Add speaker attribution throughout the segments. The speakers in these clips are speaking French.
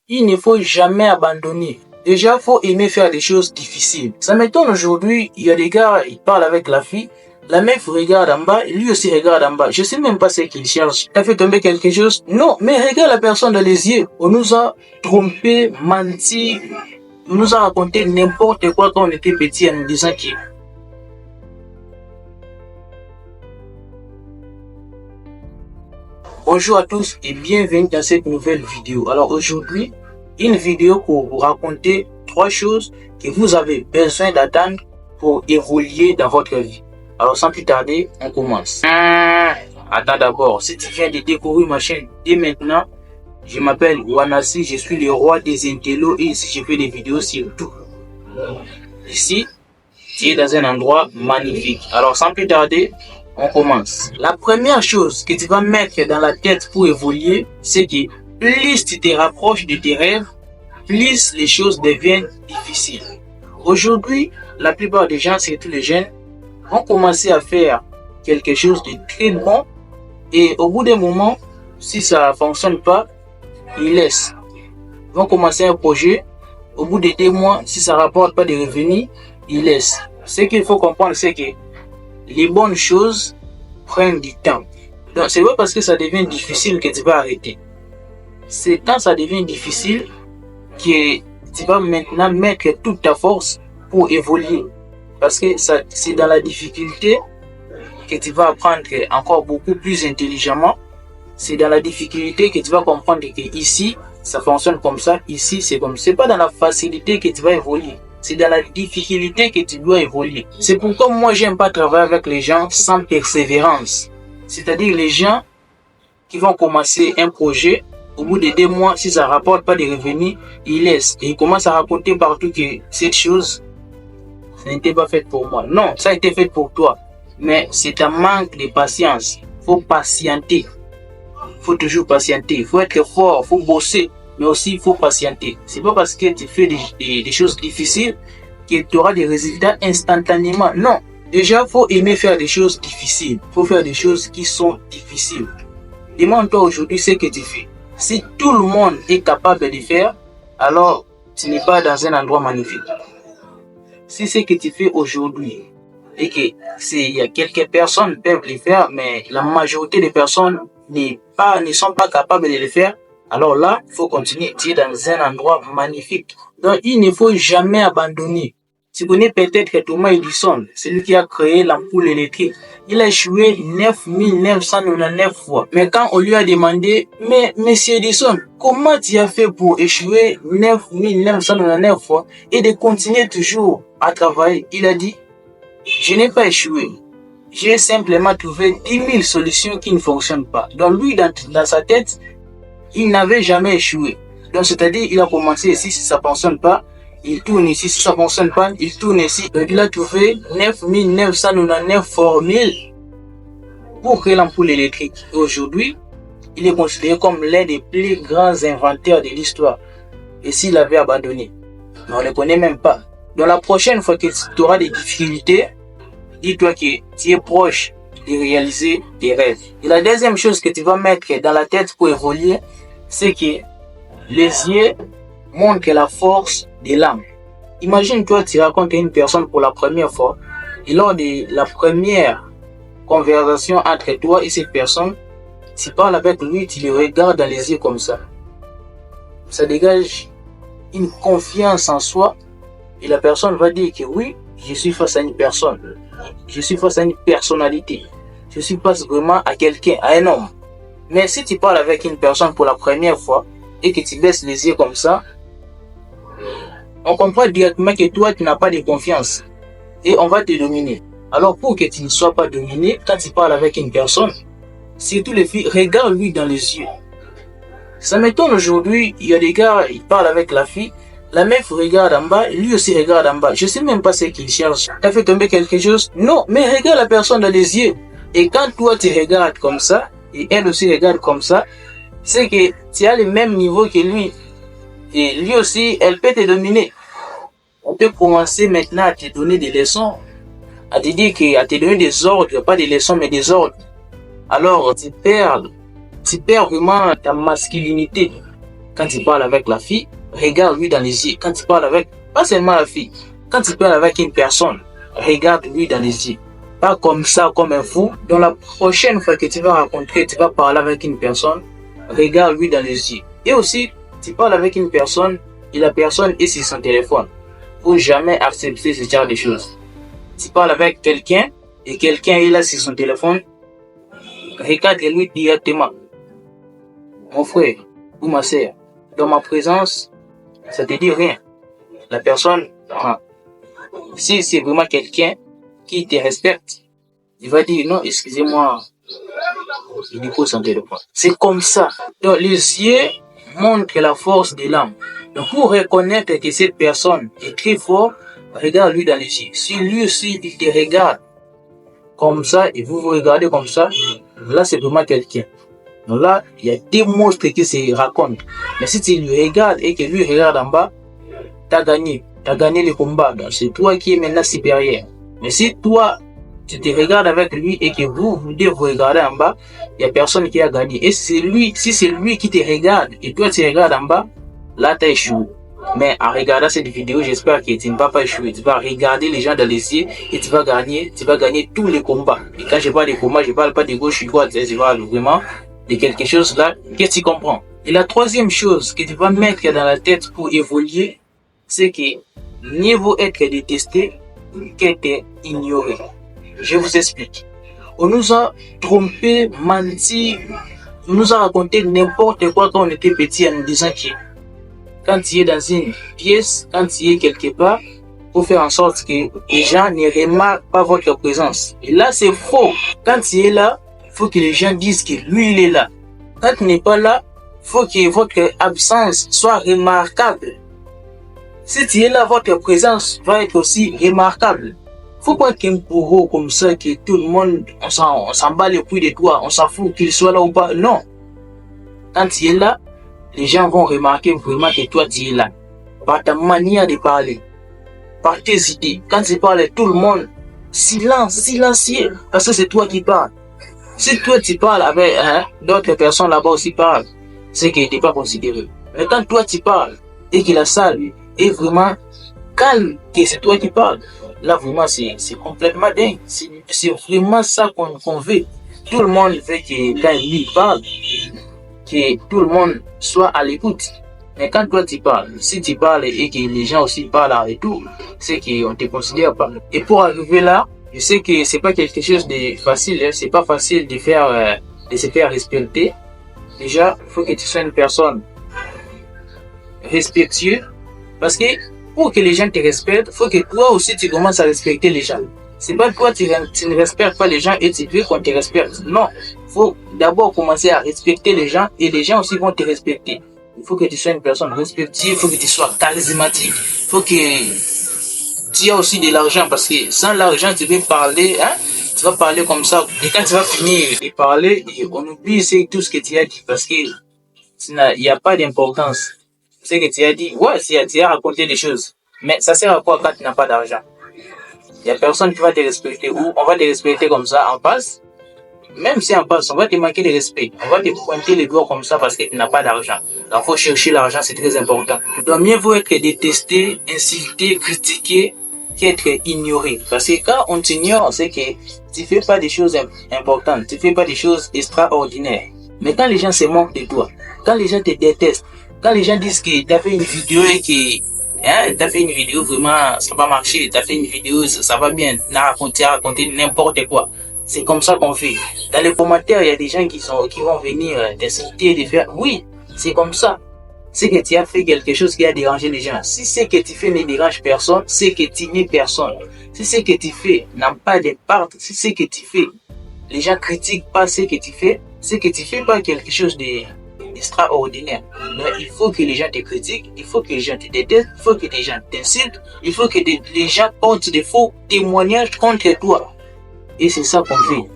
Speaker 1: il ne faut jamais abandonner. Déjà, faut aimer faire des choses difficiles. Ça m'étonne aujourd'hui, il y a des gars, ils parlent avec la fille, la meuf regarde en bas, lui aussi regarde en bas. Je sais même pas ce qu'il cherche. T'as fait tomber quelque chose? Non, mais regarde la personne dans les yeux. On nous a trompé, menti, on nous a raconté n'importe quoi quand on était petit en nous disant que bonjour à tous et bienvenue dans cette nouvelle vidéo. Alors aujourd'hui, une vidéo pour vous raconter 3 choses que vous avez besoin d'attendre pour évoluer dans votre vie. Alors sans plus tarder, on commence. Attends d'abord, si tu viens de découvrir ma chaîne dès maintenant, je m'appelle Wanasi, je suis le roi des intellos et ici je fais des vidéos sur tout. Ici, tu es dans un endroit magnifique. Alors sans plus tarder, on commence. La première chose que tu vas mettre dans la tête pour évoluer, c'est que plus tu te rapproches de tes rêves, plus les choses deviennent difficiles. Aujourd'hui, la plupart des gens, surtout les jeunes, vont commencer à faire quelque chose de très bon et au bout d'un moment, si ça ne fonctionne pas, ils laissent. Ils vont commencer un projet, au bout de 2 mois, si ça ne rapporte pas de revenus, ils laissent. Ce qu'il faut comprendre, c'est que les bonnes choses prennent du temps. Donc, c'est pas parce que ça devient difficile que tu vas arrêter. C'est quand ça devient difficile que tu vas maintenant mettre toute ta force pour évoluer. Parce que c'est dans la difficulté que tu vas apprendre encore beaucoup plus intelligemment. C'est dans la difficulté que tu vas comprendre que ici, ça fonctionne comme ça, ici, c'est comme ça. C'est pas dans la facilité que tu vas évoluer. C'est dans la difficulté que tu dois évoluer. C'est pourquoi moi, j'aime pas travailler avec les gens sans persévérance. C'est-à-dire les gens qui vont commencer un projet, au bout de 2 mois, si ça rapporte pas de revenus, ils laissent. Et ils commencent à raconter partout que cette chose, ça n'était pas fait pour moi. Non, ça a été fait pour toi. Mais c'est un manque de patience. Faut patienter. Faut toujours patienter. Il faut être fort, faut bosser. Mais aussi, il faut patienter. C'est pas parce que tu fais des choses difficiles que tu auras des résultats instantanément. Non. Déjà, faut aimer faire des choses difficiles. Faut faire des choses qui sont difficiles. Demande-toi aujourd'hui ce que tu fais. Si tout le monde est capable de faire, alors tu n'es pas dans un endroit magnifique. Si ce que tu fais aujourd'hui et que il y a quelques personnes qui peuvent le faire, mais la majorité des personnes ne sont pas capables de le faire, alors là, il faut continuer. Tu es dans un endroit magnifique. Donc, il ne faut jamais abandonner. Tu connais peut-être Thomas Edison, celui qui a créé l'ampoule électrique. Il a échoué 9999 fois. Mais quand on lui a demandé, mais Monsieur Edison, comment tu as fait pour échouer 9999 fois et de continuer toujours à travailler? Il a dit, je n'ai pas échoué. J'ai simplement trouvé 10 000 solutions qui ne fonctionnent pas. Donc lui, dans sa tête, il n'avait jamais échoué. Donc c'est-à-dire, il a commencé ici, si ça ne fonctionne pas, il tourne ici, si ça ne fonctionne pas, il tourne ici. Donc il a trouvé 9999 formules pour créer l'ampoule électrique. Et aujourd'hui, il est considéré comme l'un des plus grands inventeurs de l'histoire. Et s'il avait abandonné, mais on ne le connaît même pas. Donc la prochaine fois que tu auras des difficultés, dis-toi que tu es proche de réaliser tes rêves. Et la deuxième chose que tu vas mettre dans la tête pour évoluer, c'est que les yeux montrent la force de l'âme. Imagine toi, tu racontes à une personne pour la première fois et lors de la première conversation entre toi et cette personne, tu parles avec lui, tu le regardes dans les yeux comme ça. Ça dégage une confiance en soi et la personne va dire que oui, je suis face à une personne. Je suis face à une personnalité. Je suis face vraiment à quelqu'un, à un homme. Mais si tu parles avec une personne pour la première fois et que tu baisses les yeux comme ça, on comprend directement que toi, tu n'as pas de confiance. Et on va te dominer. Alors pour que tu ne sois pas dominé, quand tu parles avec une personne, surtout les filles, regarde-lui dans les yeux. Ça m'étonne aujourd'hui, il y a des gars, ils parlent avec la fille, la meuf regarde en bas, lui aussi regarde en bas. Je sais même pas ce qu'il cherche. T'as fait tomber quelque chose? Non, mais regarde la personne dans les yeux. Et quand toi tu regardes comme ça, et elle aussi regarde comme ça, c'est que tu as le même niveau que lui. Et lui aussi, elle peut te dominer. On peut commencer maintenant à te donner des leçons, à te dire à te donner des ordres, pas des leçons mais des ordres. Alors tu perds vraiment ta masculinité. quand il parle avec la fille, regarde-lui dans les yeux. Quand il parle avec, pas seulement la fille, quand il parle avec une personne, regarde-lui dans les yeux. Pas comme ça, comme un fou. Donc la prochaine fois que tu vas rencontrer, tu vas parler avec une personne, regarde-lui dans les yeux. Et aussi, tu parles avec une personne et la personne est sur son téléphone. Faut jamais accepter ce genre de choses. Tu parles avec quelqu'un et quelqu'un est là sur son téléphone, regarde-lui directement. Mon frère ou ma sœur, dans ma présence, ça te dit rien. La personne, si c'est vraiment quelqu'un qui te respecte, il va dire non, excusez-moi, il dépose son téléphone. C'est comme ça. Donc les yeux montrent la force de l'âme. Donc pour reconnaître que cette personne est très forte, regarde-lui dans les yeux. Si lui aussi il te regarde comme ça et vous vous regardez comme ça, là c'est vraiment quelqu'un. Donc là, il y a des monstres qui se racontent. Mais si tu le regardes et que lui regarde en bas, t'as gagné. T'as gagné le combat. Donc c'est toi qui es maintenant supérieur. Mais si toi, tu te regardes avec lui et que vous deux vous regardez en bas, il n'y a personne qui a gagné. Et si c'est lui qui te regarde et toi tu regardes en bas, là t'as échoué. Mais en regardant cette vidéo, j'espère que tu ne vas pas échouer. Tu vas regarder les gens dans les yeux et tu vas gagner tous les combats. Et quand je parle de combats, je ne parle pas de gauche ou droite. Je parle vraiment de quelque chose là que tu comprends. Et la troisième chose que tu vas mettre dans la tête pour évoluer, c'est que mieux vaut être détesté qu'être ignoré. Je vous explique. On nous a trompé, menti, on nous a raconté n'importe quoi quand on était petit en nous disant que quand tu es dans une pièce, quand tu es quelque part, pour faire en sorte que les gens ne remarquent pas votre présence. Et là, c'est faux. Quand tu es là, il faut que les gens disent que lui, il est là. Quand tu n'es pas là, il faut que votre absence soit remarquable. Si tu es là, votre présence va être aussi remarquable. Faut pas qu'un bourreau comme ça, que tout le monde, on s'en bat les couilles de toi, on s'en fout qu'il soit là ou pas. Non. Quand tu es là, les gens vont remarquer vraiment que toi tu es là. Par ta manière de parler, par tes idées. Quand tu parles, tout le monde, silencieux, parce que c'est toi qui parles. Si toi tu parles avec d'autres personnes là-bas aussi parlent, c'est qu'il n'est pas considéré. Mais quand toi tu parles et que la salle est vraiment calme, que c'est toi qui parles, là vraiment c'est complètement dingue. C'est vraiment ça qu'on veut. Tout le monde veut que quand lui parle, que tout le monde soit à l'écoute. Mais quand toi tu parles, si tu parles et que les gens aussi parlent et tout, c'est qu'on te considère pas. Et pour arriver là, je sais que c'est pas quelque chose de facile, c'est pas facile de se faire respecter. Déjà, il faut que tu sois une personne respectueuse, parce que pour que les gens te respectent, il faut que toi aussi tu commences à respecter les gens. C'est pas toi tu ne respectes pas les gens et tu veux qu'on te respecte. Non, il faut d'abord commencer à respecter les gens et les gens aussi vont te respecter. Il faut que tu sois une personne respectée, il faut que tu sois charismatique, il faut que tu aies aussi de l'argent, parce que sans l'argent tu veux parler, tu vas parler comme ça. Et quand tu vas finir de parler, on oublie tout ce que tu as dit, parce que il n'y a pas d'importance. Ce que tu as dit, ouais, tu as raconté des choses, mais ça sert à quoi quand tu n'as pas d'argent? Il n'y a personne qui va te respecter, ou on va te respecter comme ça en passe. Même si en passe, on va te manquer de respect. On va te pointer les doigts comme ça parce que tu n'as pas d'argent. Donc, il faut chercher l'argent, c'est très important. Donc, mieux vaut être détesté, insulté, critiqué, qu'être ignoré. Parce que quand on t'ignore, c'est que tu fais pas des choses importantes, tu fais pas des choses extraordinaires. Mais quand les gens se moquent de toi, quand les gens te détestent, quand les gens disent que tu as fait une vidéo et que t'as fait une vidéo vraiment, ça va marcher, t'as fait une vidéo, ça va bien, raconter n'importe quoi. C'est comme ça qu'on fait. Dans les commentaires, il y a des gens qui vont venir t'insulter, de faire, oui, c'est comme ça. C'est que tu as fait quelque chose qui a dérangé les gens. Si ce que tu fais ne dérange personne, c'est que tu n'es personne. Si ce que tu fais n'a pas d'impact, si ce que tu fais, les gens critiquent pas ce que tu fais, c'est que tu fais pas quelque chose d'extraordinaire. Donc, il faut que les gens te critiquent, il faut que les gens te détestent, il faut que les gens t'insultent, il faut que les gens portent des faux témoignages contre toi. Et c'est ça qu'on fait.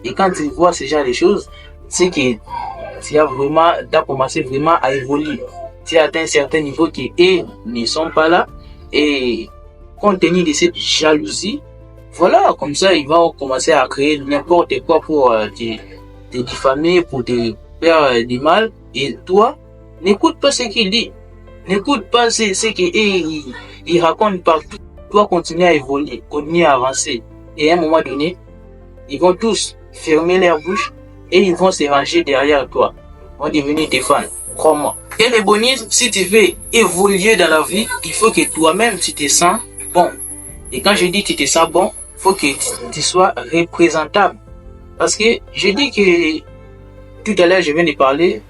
Speaker 1: Et quand tu vois ce genre de choses, c'est que tu as commencé vraiment à évoluer. Tu as atteint un certain niveau qui ne sont pas là. Et compte tenu de cette jalousie, voilà, comme ça, ils vont commencer à créer n'importe quoi pour te diffamer, pour te faire du mal. Et toi, N'écoute pas ce qu'il dit. N'écoute pas ce qu'il raconte partout. Toi, continue à évoluer, continue à avancer. Et à un moment donné, ils vont tous fermer leur bouche et ils vont se ranger derrière toi. Ils vont devenir tes fans. Crois-moi. Et les bonus, si tu veux évoluer dans la vie, il faut que toi-même, tu te sens bon. Et quand je dis tu te sens bon, il faut que tu sois représentable. Parce que je dis que tout à l'heure, je viens de parler,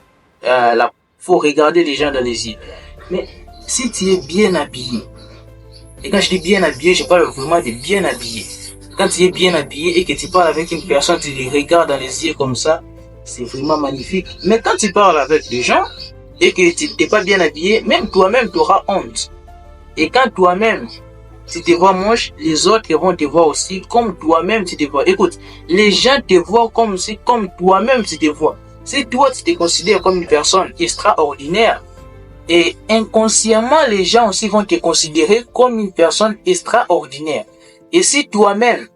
Speaker 1: faut regarder les gens dans les yeux. Mais si tu es bien habillé, et quand je dis bien habillé, je parle vraiment de bien habillé. Quand tu es bien habillé et que tu parles avec une personne, tu les regardes dans les yeux comme ça, c'est vraiment magnifique. Mais quand tu parles avec des gens et que tu n'es pas bien habillé, même toi-même, tu auras honte. Et quand toi-même, tu te vois moche, les autres vont te voir aussi comme toi-même tu te vois. Écoute, les gens te voient comme toi-même tu te vois. Si toi, tu te considères comme une personne extraordinaire, et inconsciemment, les gens aussi vont te considérer comme une personne extraordinaire. Et si toi-même,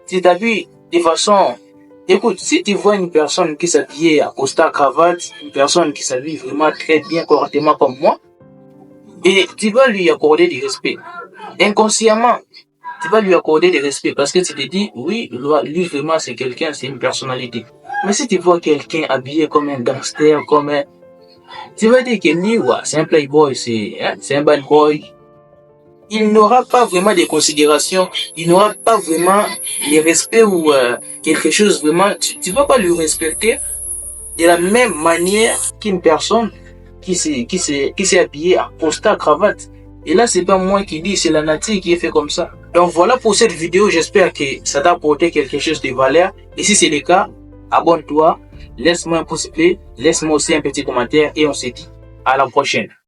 Speaker 1: tu t'habilles de façon... Écoute, si tu vois une personne qui s'habille à costard cravate, une personne qui s'habille vraiment très bien, correctement comme moi, et tu vas lui accorder du respect. Inconsciemment, tu vas lui accorder du respect parce que tu te dis, oui, lui vraiment c'est quelqu'un, c'est une personnalité. Mais si tu vois quelqu'un habillé comme un gangster, comme un... Tu vas dire que lui, ouais, c'est un playboy, c'est un bad boy. Il n'aura pas vraiment de considération, il n'aura pas vraiment le respect ou quelque chose vraiment. Tu vas pas lui respecter de la même manière qu'une personne qui s'est habillée à costard cravate. Et là, c'est pas moi qui dis, c'est la nature qui est fait comme ça. Donc voilà pour cette vidéo, j'espère que ça t'a apporté quelque chose de valeur. Et si c'est le cas, abonne-toi, laisse-moi un pouce bleu, laisse-moi aussi un petit commentaire et on se dit à la prochaine.